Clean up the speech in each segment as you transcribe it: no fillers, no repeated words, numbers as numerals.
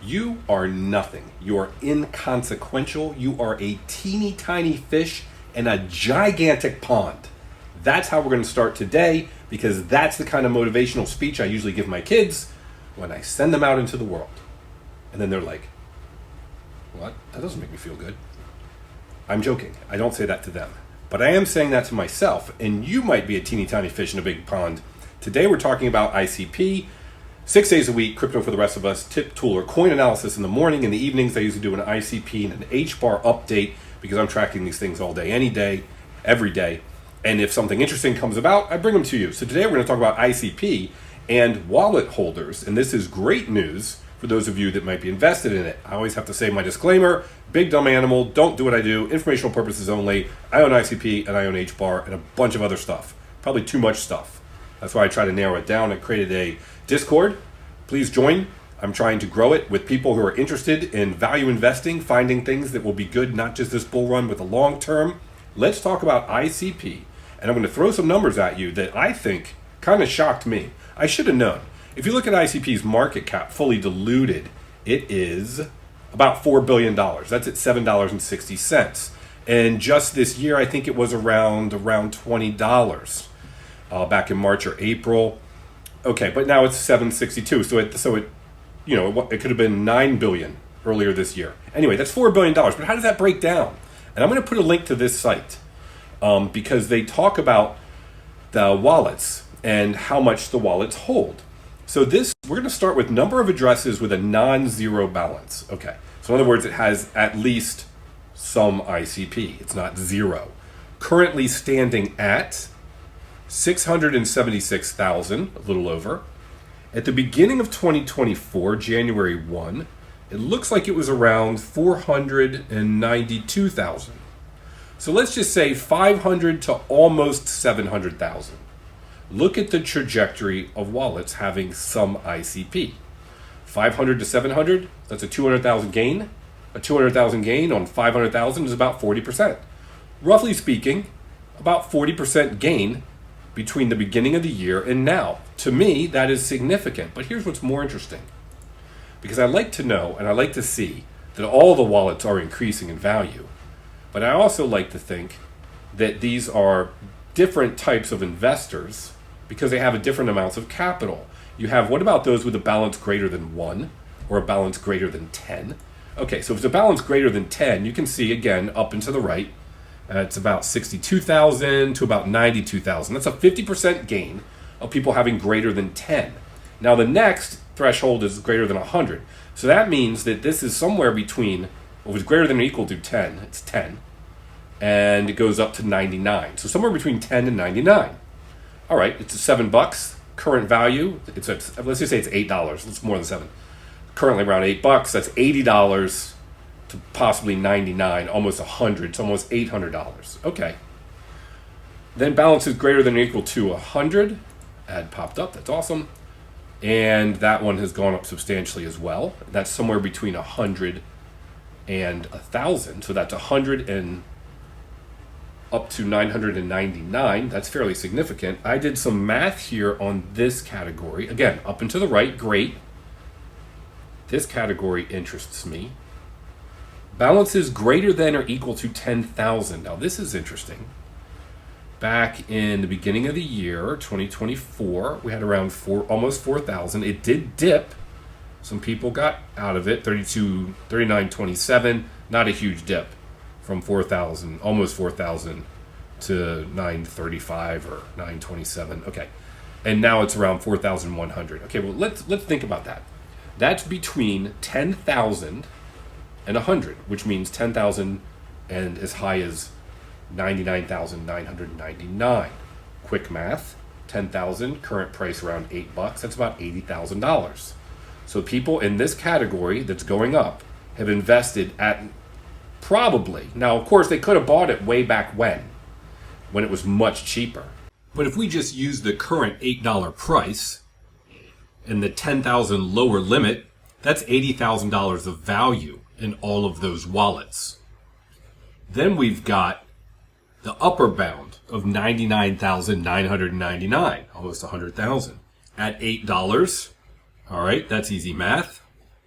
You are nothing. You are inconsequential. You are a teeny tiny fish in a gigantic pond. That's how we're going to start today, because that's the kind of motivational speech I usually give my kids when I send them out into the world. And then they're like, what? That doesn't make me feel good. I'm joking. I don't say that to them. But I am saying that to myself, and you might be a teeny tiny fish in a big pond. Today we're talking about ICP, 6 days a week, crypto for the rest of us, tip, tool, or coin analysis in the morning. In the evenings, I usually do an ICP and an HBAR update because I'm tracking these things all day, any day, every day. And if something interesting comes about, I bring them to you. So today we're going to talk about ICP and wallet holders. And this is great news for those of you that might be invested in it. I always have to say my disclaimer, big dumb animal, don't do what I do, informational purposes only. I own ICP and I own HBAR and a bunch of other stuff, probably too much stuff. That's why I try to narrow it down. I created a Discord. Please join. I'm trying to grow it with people who are interested in value investing, finding things that will be good, not just this bull run, but the long term. Let's talk about ICP. And I'm going to throw some numbers at you that I think kind of shocked me. I should have known. If you look at ICP's market cap, fully diluted, it is about $4 billion. That's at $7.60. And just this year, I think it was around $20 back in March or April. Okay, but now it's $7.62. So it could have been $9 billion earlier this year. Anyway, that's $4 billion. But how does that break down? And I'm going to put a link to this site because they talk about the wallets and how much the wallets hold. So we're going to start with number of addresses with a non-zero balance. Okay, so in other words, it has at least some ICP. It's not zero. Currently standing at 676,000, a little over. At the beginning of 2024, January 1, it looks like it was around 492,000. So let's just say 500 to almost 700,000. Look at the trajectory of wallets having some ICP. 500 to 700, that's a 200,000 gain. A 200,000 gain on 500,000 is about 40%. Roughly speaking, about 40% gain between the beginning of the year and now. To me, that is significant. But here's what's more interesting. Because I like to know and I like to see that all the wallets are increasing in value. But I also like to think that these are different types of investors because they have a different amounts of capital. You have, what about those with a balance greater than 1 or a balance greater than 10? Okay, so if it's a balance greater than 10, you can see again up and to the right, it's about 62,000 to about 92,000. That's a 50% gain of people having greater than 10. Now the next threshold is greater than 100. So that means that this is somewhere between, well, if it's greater than or equal to 10, it's 10. And it goes up to 99. So somewhere between 10 and 99. All right, it's $7. Current value, let's just say it's $8. It's more than 7. Currently around $8. That's $80 to possibly 99, almost 100. It's almost $800. Okay. Then balance is greater than or equal to 100. Ad popped up. That's awesome. And that one has gone up substantially as well. That's somewhere between 100 and 1,000. So that's 100 and up to 999. That's fairly significant. I did some math here on this category. Again, up and to the right, great. This category interests me. Balance is greater than or equal to 10,000. Now this is interesting. Back in the beginning of the year, 2024, we had around almost 4,000. It did dip. Some people got out of it, 39.27. Not a huge dip from 4,000, almost 4,000 to 935 or 927. Okay, and now it's around 4,100. Okay, well let's think about that. That's between 10,000 and 100, which means 10,000 and as high as 99,999. Quick math, 10,000, current price around $8. That's about $80,000. So people in this category that's going up have invested at probably, now of course they could have bought it way back when it was much cheaper. But if we just use the current $8 price and the 10,000 lower limit, that's $80,000 of value in all of those wallets. Then we've got the upper bound of 99,999, almost 100,000 at $8. All right, that's easy math.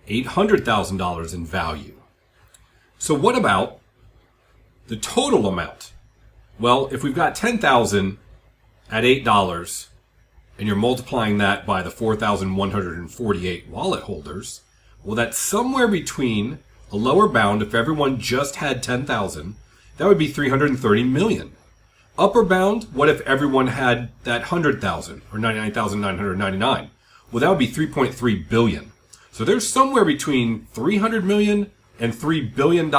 $800,000 in value. So what about the total amount? Well, if we've got 10,000 at $8 and you're multiplying that by the 4,148 wallet holders, well, that's somewhere between a lower bound. If everyone just had 10,000, that would be 330 million. Upper bound, what if everyone had that 100,000 or 99,999? Well, that would be 3.3 billion. So there's somewhere between 300 million and $3 billion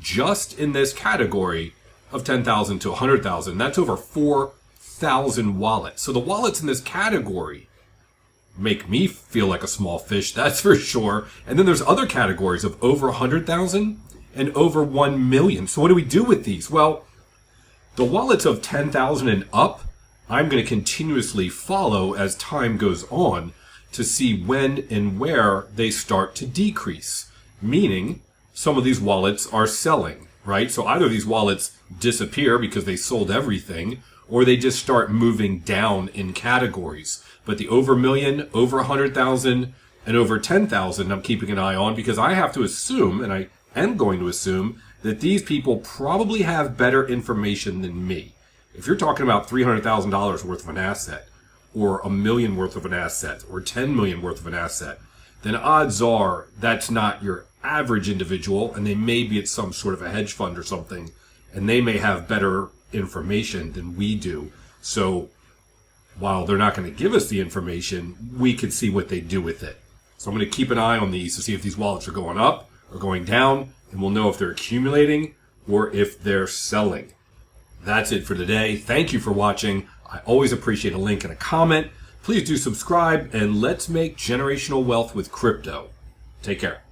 just in this category of 10,000 to 100,000. That's over 4,000 wallets. So the wallets in this category make me feel like a small fish, that's for sure. And then there's other categories of over 100,000 and over 1 million. So what do we do with these? Well, the wallets of 10,000 and up, I'm going to continuously follow as time goes on to see when and where they start to decrease. Meaning, some of these wallets are selling, right? So either these wallets disappear because they sold everything, or they just start moving down in categories. But the over 1 million, over 100,000, and over 10,000, I'm keeping an eye on because I have to assume, and I am going to assume, that these people probably have better information than me. If you're talking about $300,000 worth of an asset, or $1 million worth of an asset, or 10 million worth of an asset, then odds are that's not your average individual, and they may be at some sort of a hedge fund or something, and they may have better information than we do. So while they're not going to give us the information, we can see what they do with it. So I'm going to keep an eye on these to see if these wallets are going up or going down, and we'll know if they're accumulating or if they're selling. That's it for today. Thank you for watching. I always appreciate a link and a comment. Please do subscribe, and let's make generational wealth with crypto. Take care.